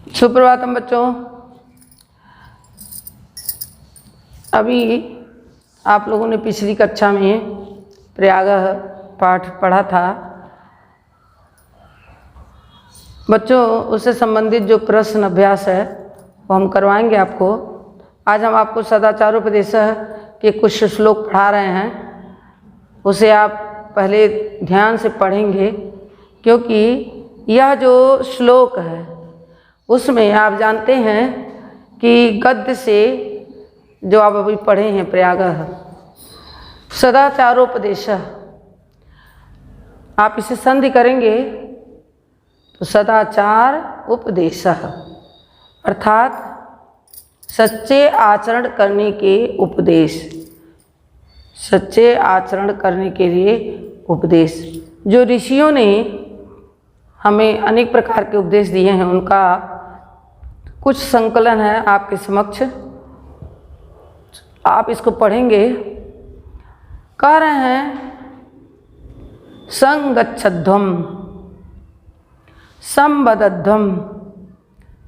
सुप्रभातम बच्चों। अभी आप लोगों ने पिछली कक्षा में प्रयाग पाठ पढ़ा था बच्चों। उससे संबंधित जो प्रश्न अभ्यास है वो हम करवाएंगे आपको। आज हम आपको सदाचारोपदेश के कुछ श्लोक पढ़ा रहे हैं, उसे आप पहले ध्यान से पढ़ेंगे, क्योंकि यह जो श्लोक है उसमें आप जानते हैं कि गद्य से जो आप अभी पढ़े हैं प्रयाग सदाचारोपदेश, आप इसे संधि करेंगे तो सदाचार उपदेश अर्थात सच्चे आचरण करने के उपदेश, सच्चे आचरण करने के लिए उपदेश। जो ऋषियों ने हमें अनेक प्रकार के उपदेश दिए हैं उनका कुछ संकलन है आपके समक्ष, आप इसको पढ़ेंगे। कह रहे हैं संगच्छध्वम संवदध्वम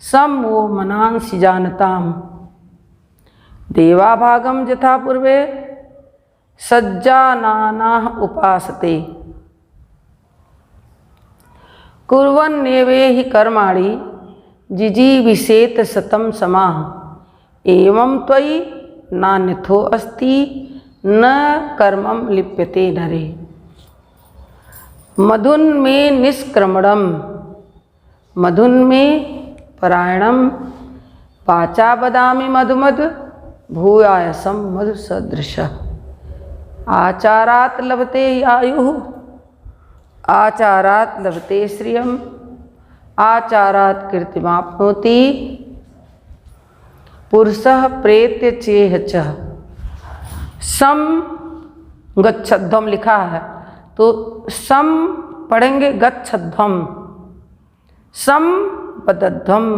सम वो मनांसि जानताम देवाभागम यथा पूर्वे सज्जानानाः उपासते कुर्वन्नेवे हि कर्माणि जिजीविषेत शतं समाः एवं त्वयि नान्यथो अस्ति न कर्मं लिप्यते नरे मधुन्मे निष्क्रमणम मधुन्मे परायणम वाचा बदामि मधुमद भूयासम मधु सदृश आचारात् लभते आयुः आचारात् लभते श्रियम् आचारात् कीर्तिमाप्नोति पुरुषः प्रेत्य चेह च। सम गच्छध्वम लिखा है तो सम पढ़ेंगे, गच्छध्वम सम पदध्वम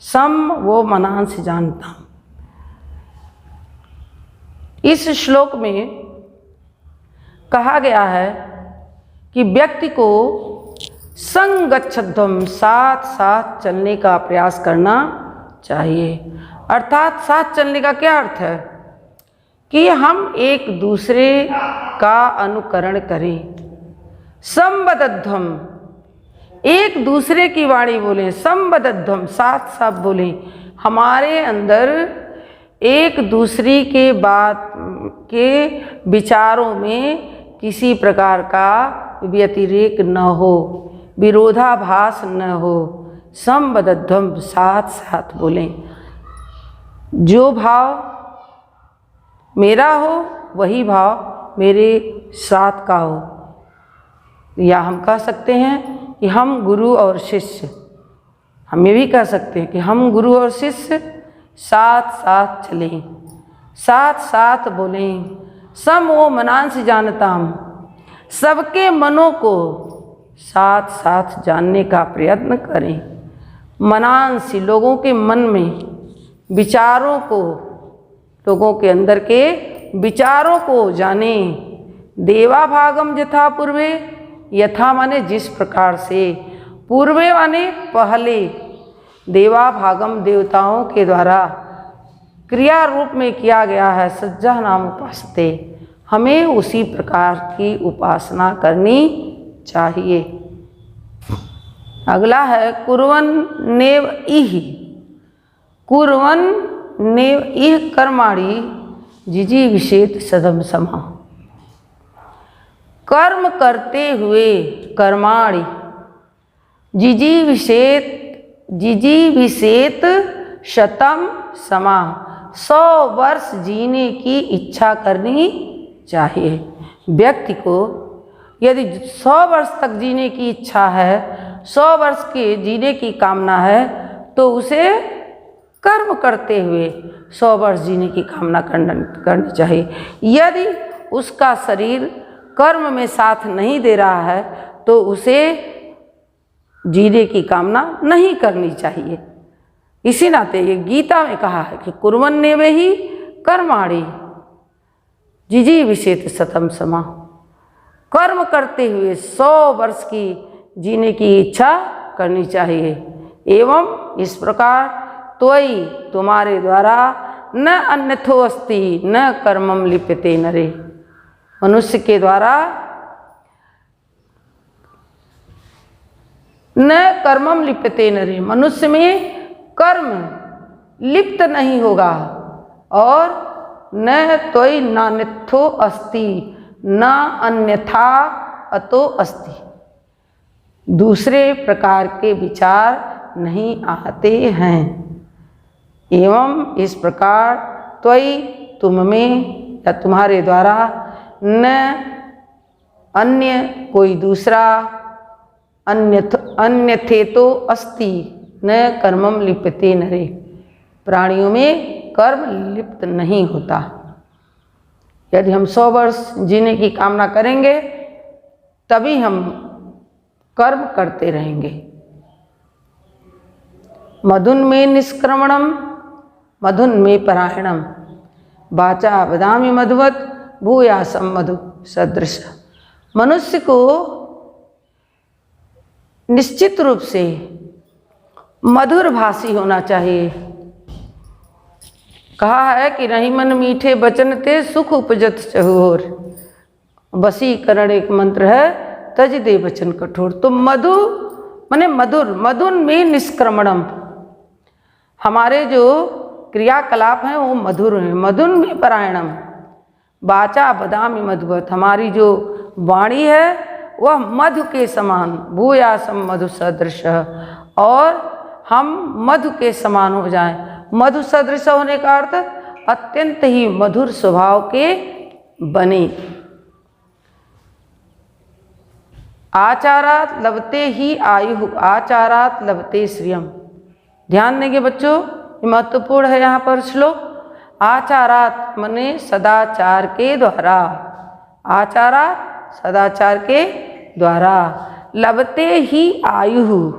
सम वो मनांसि जानता। इस श्लोक में कहा गया है कि व्यक्ति को संगच्छध्वम साथ साथ चलने का प्रयास करना चाहिए। अर्थात साथ चलने का क्या अर्थ है कि हम एक दूसरे का अनुकरण करें। संवदध्वम एक दूसरे की वाणी बोलें, संवदध्वम साथ साथ बोलें। हमारे अंदर एक दूसरी के बात के विचारों में किसी प्रकार का व्यतिरेक न हो, विरोधाभास न हो। संवदध्वम साथ साथ बोलें। जो भाव मेरा हो वही भाव मेरे साथ का हो, या हम कह सकते हैं कि हम गुरु और शिष्य, हम ये भी कह सकते हैं कि हम गुरु और शिष्य साथ साथ चलें, साथ साथ बोलें। सम वो मनांसि जानताम सबके मनों को साथ साथ जानने का प्रयत्न करें। मनांसि लोगों के मन में विचारों को, लोगों के अंदर के विचारों को जानें। देवाभागम यथा पूर्वे, यथा माने जिस प्रकार से, पूर्वे माने पहले, देवाभागम देवताओं के द्वारा क्रिया रूप में किया गया है। सज्जा नाम उपासते, हमें उसी प्रकार की उपासना करनी चाहिए। अगला है कुर्वन् नेव इह, कुर्वन् नेव इह कर्माणि जिजीविषेत सदम समा। कर्म करते हुए, कर्माणि जिजीविषेत, जिजीविषेत शतम समा 100 वर्ष जीने की इच्छा करनी चाहिए। व्यक्ति को यदि 100 वर्ष तक जीने की इच्छा है, 100 वर्ष के जीने की कामना है, तो उसे कर्म करते हुए 100 वर्ष जीने की कामना करनी चाहिए। यदि उसका शरीर कर्म में साथ नहीं दे रहा है तो उसे जीने की कामना नहीं करनी चाहिए। इसी नाते ये गीता में कहा है कि कुर्वन्नेव हि कर्माणि जिजीविषेत शतं समा। कर्म करते हुए 100 वर्ष की जीने की इच्छा करनी चाहिए। एवं इस प्रकार त्वयि तुम्हारे द्वारा न अन्यथो अस्ति न कर्मम लिप्यते नरे। मनुष्य के द्वारा न कर्मम लिप्यते नरे, मनुष्य में कर्म लिप्त नहीं होगा। और न त्वयि नान्यथो अस्ति न अन्यथा अतो अस्ति, दूसरे प्रकार के विचार नहीं आते हैं। एवं इस प्रकार त्वयि तुम में या तुम्हारे द्वारा न अन्य कोई दूसरा अन्यथेतो अस्ति न कर्मम लिप्यते नरे, प्राणियों में कर्म लिप्त नहीं होता। यदि हम 100 वर्ष जीने की कामना करेंगे तभी हम कर्म करते रहेंगे। मधुन में निष्क्रमणम मधुन में परायणम वाचा वदामि मधुवत भूयासम मधु सदृश। मनुष्य को निश्चित रूप से मधुर भाषी होना चाहिए। कहा है कि नहीं मन मीठे बचन ते सुख उपजत चहुर, वशीकरण एक मंत्र है, तज दे वचन कठोर। तो मधु माने मधुर, मधुन में निष्क्रमणम, हमारे जो क्रियाकलाप हैं वो मधुर हैं। मधुन में परायणम वाचा बदामी मधुवत, हमारी जो वाणी है वह मधु के समान, भूयासम मधु सदृश, और हम मधु के समान हो जाएं। मधु सदृश होने का अर्थ अत्यंत ही मधुर स्वभाव के बने। आचारात लभते ही आयु, आचारात लभते श्रियम। ध्यान देंगे बच्चों, ये महत्वपूर्ण है यहाँ पर श्लोक। आचारात मने सदाचार के द्वारा, आचारात सदाचार के द्वारा, लभते ही आयु,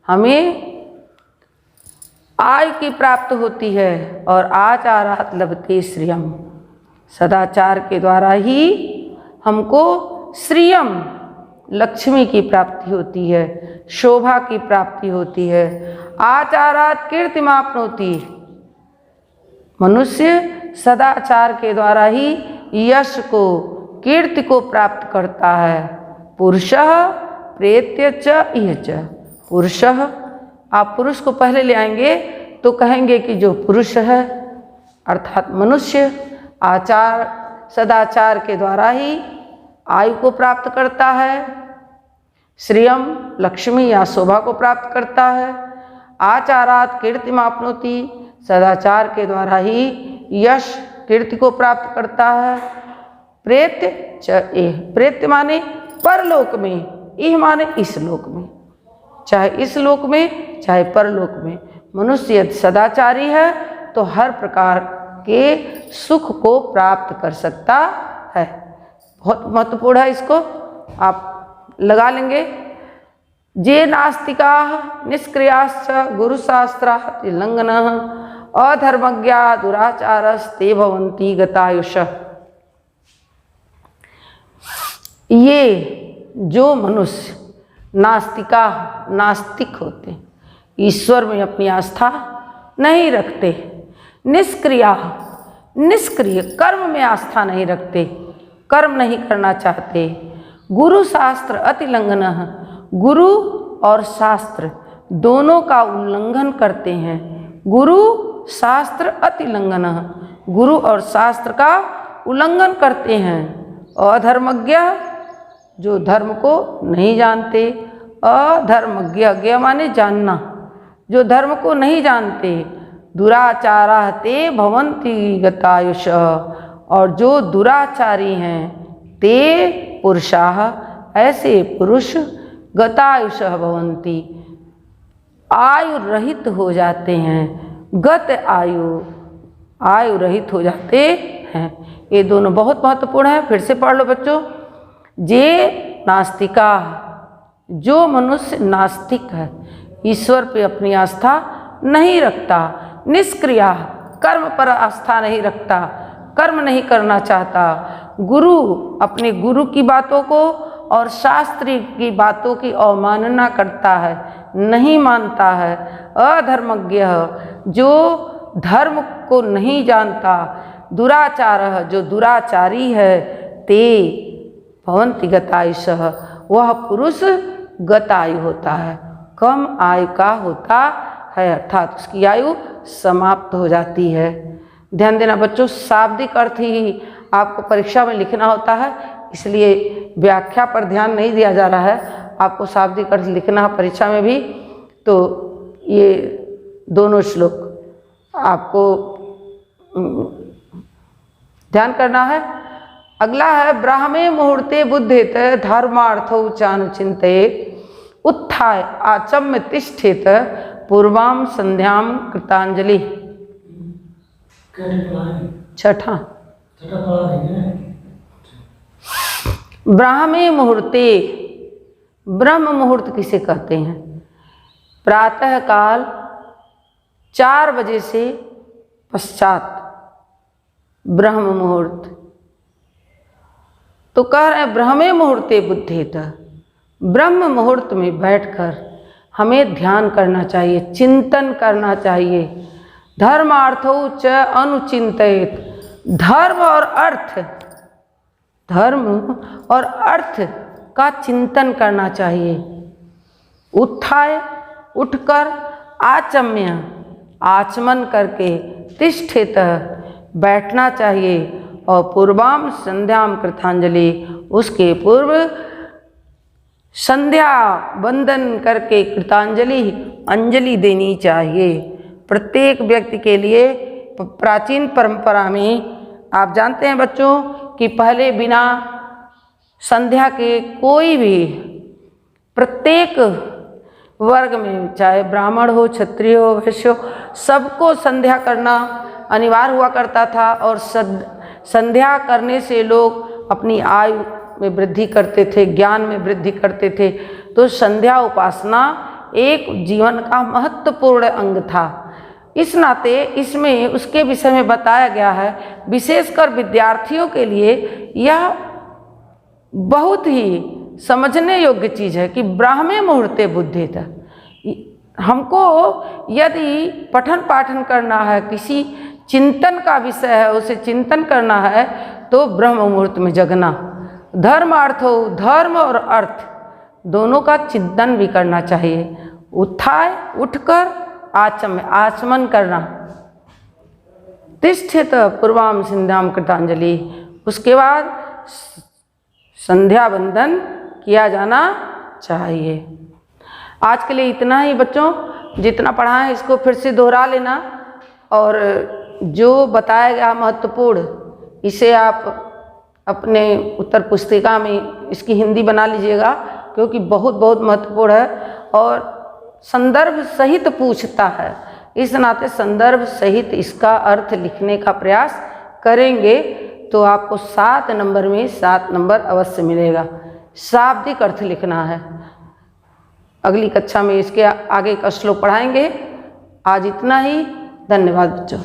हमें आय की प्राप्त होती है। और आचारात लभते श्रियम, सदाचार के द्वारा ही हमको श्रियम लक्ष्मी की प्राप्ति होती है, शोभा की प्राप्ति होती है। आचारात कीर्तिमाप्नोति, मनुष्य सदाचार के द्वारा ही यश को, कीर्ति को प्राप्त करता है। पुरुषः प्रेत्य च इह च, पुरुषः, आप पुरुष को पहले ले आएंगे तो कहेंगे कि जो पुरुष है अर्थात मनुष्य आचार सदाचार के द्वारा ही आयु को प्राप्त करता है, श्रियम लक्ष्मी या शोभा को प्राप्त करता है। आचारात कीर्तिमाप्नोति, सदाचार के द्वारा ही यश कीर्ति को प्राप्त करता है। प्रेत्य च एह, प्रेत्य माने परलोक में, इह माने इस लोक में, चाहे इस लोक में चाहे परलोक में। मनुष्य यदि सदाचारी है तो हर प्रकार के सुख को प्राप्त कर सकता है। बहुत महत्वपूर्ण है, इसको आप लगा लेंगे। जे नास्तिका निष्क्रियाश्च गुरुशास्त्रात् उल्लंघनः अधर्मज्ञा दुराचारस्ते भवन्ति गतायुषः। ये जो मनुष्य नास्तिका, नास्तिक होते, ईश्वर में अपनी आस्था नहीं रखते, निष्क्रिया, निष्क्रिय, कर्म में आस्था नहीं रखते, कर्म नहीं करना चाहते। गुरु शास्त्र अतिलंघन, गुरु और शास्त्र दोनों का उल्लंघन करते हैं। गुरु शास्त्र अतिलंघन, गुरु और शास्त्र का उल्लंघन करते हैं। अधर्मज्ञ, जो धर्म को नहीं जानते, अधर्मज्ञ, ज्ञ माने जानना, जो धर्म को नहीं जानते। दुराचारा ते भवन्ति गतायुष, और जो दुराचारी हैं, ते पुरुषाः, ऐसे पुरुष गतायुष भवन्ति, आयु रहित हो जाते हैं। गत आयु, आयु रहित हो जाते हैं। ये दोनों बहुत महत्वपूर्ण है, फिर से पढ़ लो बच्चों। जे नास्तिका, जो मनुष्य नास्तिक है, ईश्वर पे अपनी आस्था नहीं रखता। निष्क्रिया, कर्म पर आस्था नहीं रखता, कर्म नहीं करना चाहता। गुरु, अपने गुरु की बातों को और शास्त्र की बातों की अवमानना करता है, नहीं मानता है, अधर्मज्ञ जो धर्म को नहीं जानता, दुराचारः जो दुराचारी है, ते भवन्ति गतायुषः वह पुरुष गतायु होता है, कम आयु का होता है, अर्थात उसकी आयु समाप्त हो जाती है। ध्यान देना बच्चों, शाब्दिक अर्थ ही आपको परीक्षा में लिखना होता है, इसलिए व्याख्या पर ध्यान नहीं दिया जा रहा है, आपको शाब्दिक अर्थ लिखना है परीक्षा में भी। तो ये दोनों श्लोक आपको ध्यान करना है। अगला है ब्राह्मे मुहूर्ते बुद्धेत धर्मार्थौ चानुचिंतेत उत्थाय आचम्य तिष्ठेत पूर्वाम संध्याम कृतांजलि। छठा ब्राह्मे मुहूर्ते, ब्रह्म मुहूर्त किसे कहते हैं? प्रातः काल 4 बजे से पश्चात ब्रह्म मुहूर्त। तो कह रहे हैं ब्रह्मे मुहूर्ते बुद्धेत, ब्रह्म मुहूर्त में बैठकर हमें ध्यान करना चाहिए, चिंतन करना चाहिए। धर्मार्थौ च अनुचिंतयेत, धर्म और अर्थ, धर्म और अर्थ का चिंतन करना चाहिए। उत्थाय उठकर, आचम्य आचमन करके, तिष्ठित बैठना चाहिए, और पूर्वाम संध्याम कृतांजलि उसके पूर्व संध्या वंदन करके कृतांजलि अंजलि देनी चाहिए। प्रत्येक व्यक्ति के लिए प्राचीन परंपरा में आप जानते हैं बच्चों कि पहले बिना संध्या के कोई भी प्रत्येक वर्ग में, चाहे ब्राह्मण हो, क्षत्रिय हो, वैश्य हो, सबको संध्या करना अनिवार्य हुआ करता था। और संध्या करने से लोग अपनी आयु में वृद्धि करते थे, ज्ञान में वृद्धि करते थे। तो संध्या उपासना एक जीवन का महत्वपूर्ण अंग था। इस नाते इसमें उसके विषय में बताया गया है, विशेषकर विद्यार्थियों के लिए यह बहुत ही समझने योग्य चीज़ है कि ब्राह्मे मुहूर्ते बुद्धेत। हमको यदि पठन पाठन करना है, किसी चिंतन का विषय है, उसे चिंतन करना है, तो ब्रह्म मुहूर्त में जगना। धर्म अर्थ हो, धर्म और अर्थ दोनों का चिंतन भी करना चाहिए। उत्थाय उठकर, आचम्य आचमन करना, तिष्ठित पूर्वाम संध्याम कृतांजलि उसके बाद संध्या वंदन किया जाना चाहिए। आज के लिए इतना ही बच्चों, जितना पढ़ा है इसको फिर से दोहरा लेना, और जो बताया गया महत्वपूर्ण इसे आप अपने उत्तर पुस्तिका में इसकी हिंदी बना लीजिएगा, क्योंकि बहुत बहुत महत्वपूर्ण है और संदर्भ सहित पूछता है। इस नाते संदर्भ सहित इसका अर्थ लिखने का प्रयास करेंगे तो आपको 7 नंबर में 7 नंबर अवश्य मिलेगा। शाब्दिक अर्थ लिखना है। अगली कक्षा में इसके आगे का श्लोक पढ़ाएंगे। आज इतना ही। धन्यवाद बच्चों।